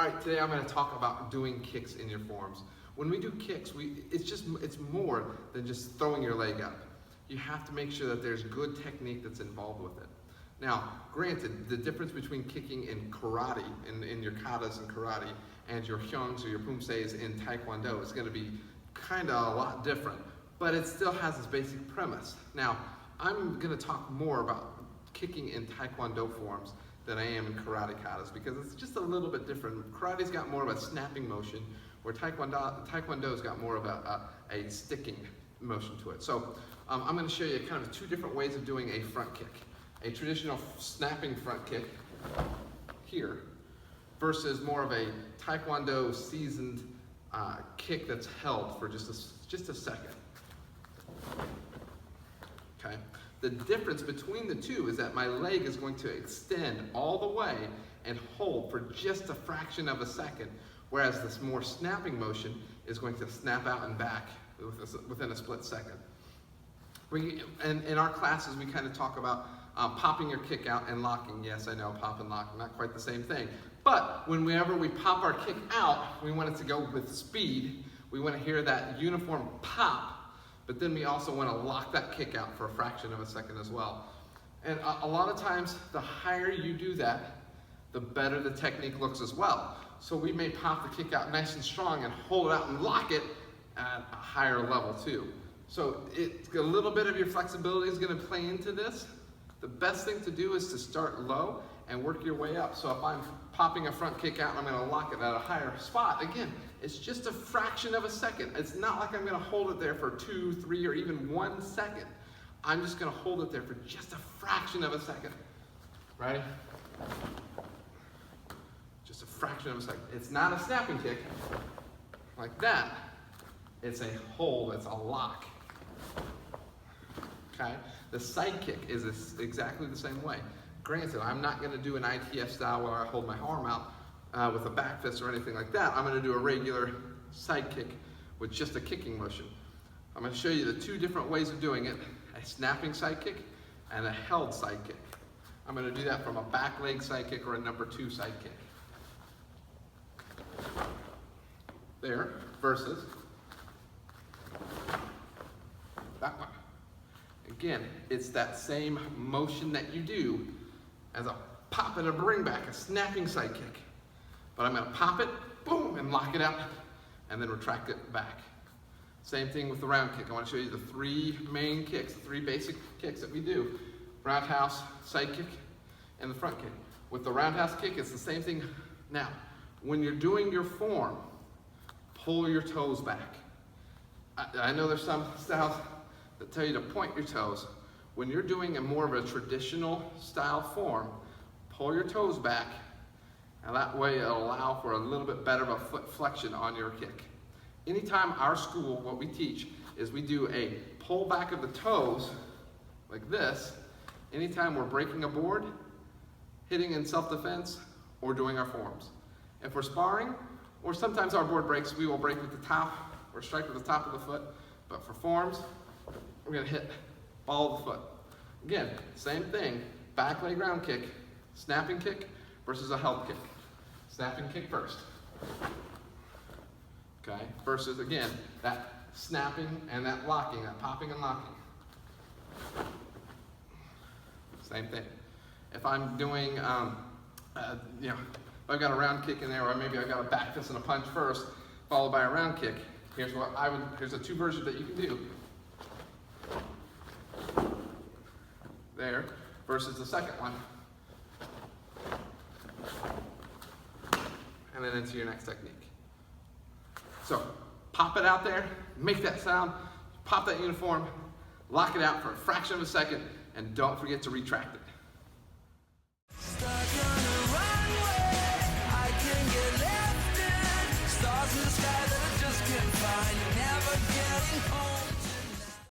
All right, today I'm going to talk about doing kicks in your forms. When we do kicks, it's more than just throwing your leg up. You have to make sure that there's good technique that's involved with it. Now, granted, the difference between kicking in karate, in your katas in karate, and your hyungs or your pumseis in Taekwondo is going to be kind of a lot different, but it still has its basic premise. Now, I'm going to talk more about kicking in Taekwondo forms than I am in karate katas because it's just a little bit different. Karate's got more of a snapping motion, where Taekwondo's got more of a sticking motion to it. So I'm going to show you kind of two different ways of doing a front kick. A traditional snapping front kick here versus more of a Taekwondo seasoned kick that's held for just a second. Okay. The difference between the two is that my leg is going to extend all the way and hold for just a fraction of a second, whereas this more snapping motion is going to snap out and back within a split second. In our classes, we kind of talk about popping your kick out and locking. Yes, I know, pop and lock, not quite the same thing. But whenever we pop our kick out, we want it to go with speed. We want to hear that uniform pop, but then we also want to lock that kick out for a fraction of a second as well. And a lot of times, the higher you do that, the better the technique looks as well. So we may pop the kick out nice and strong and hold it out and lock it at a higher level too. So a little bit of your flexibility is going to play into this. The best thing to do is to start low and work your way up. So if I'm popping a front kick out and I'm going to lock it at a higher spot, again, it's just a fraction of a second. It's not like I'm going to hold it there for 2, 3, or even 1 second. I'm just going to hold it there for just a fraction of a second. Ready? Just a fraction of a second. It's not a snapping kick like that. It's a hold, it's a lock. Okay? The Sidekick is exactly the same way. Granted, I'm not going to do an ITF style where I hold my arm out with a back fist or anything like that. I'm going to do a regular Sidekick with just a kicking motion. I'm going to show you the two different ways of doing it, a snapping Sidekick and a held Sidekick. I'm going to do that from a back leg Sidekick or a number 2 Sidekick. There, versus that one. Again, it's that same motion that you do as a pop and a bring back, a snapping Sidekick. But I'm going to pop it, boom, and lock it out, and then retract it back. Same thing with the round kick. I want to show you the 3 main kicks, the 3 basic kicks that we do. Roundhouse, Sidekick, and the front kick. With the roundhouse kick, it's the same thing. Now, when you're doing your form, pull your toes back. I know there's some styles that tell you to point your toes. When you're doing a more of a traditional style form, pull your toes back, and that way it'll allow for a little bit better of a foot flexion on your kick. Anytime our school, what we teach is we do a pull back of the toes like this, anytime we're breaking a board, hitting in self-defense, or doing our forms. If we're sparring, or sometimes our board breaks, we will break with the top, or strike with the top of the foot, but for forms, we're going to hit ball of the foot. Again, same thing, back leg round kick, snapping kick versus a held kick. Snapping kick first. Okay, versus again, that snapping and that locking, that popping and locking. Same thing. If I'm doing, if I've got a round kick in there, or maybe I've got a back fist and a punch first, followed by a round kick, here's the 2 versions that you can do. There, versus the second one. And then into your next technique. So, pop it out there, make that sound, pop that uniform, lock it out for a fraction of a second, and don't forget to retract it. Stuck on a runway, I can get left in. Stars in the sky that I just can't find. Never getting home.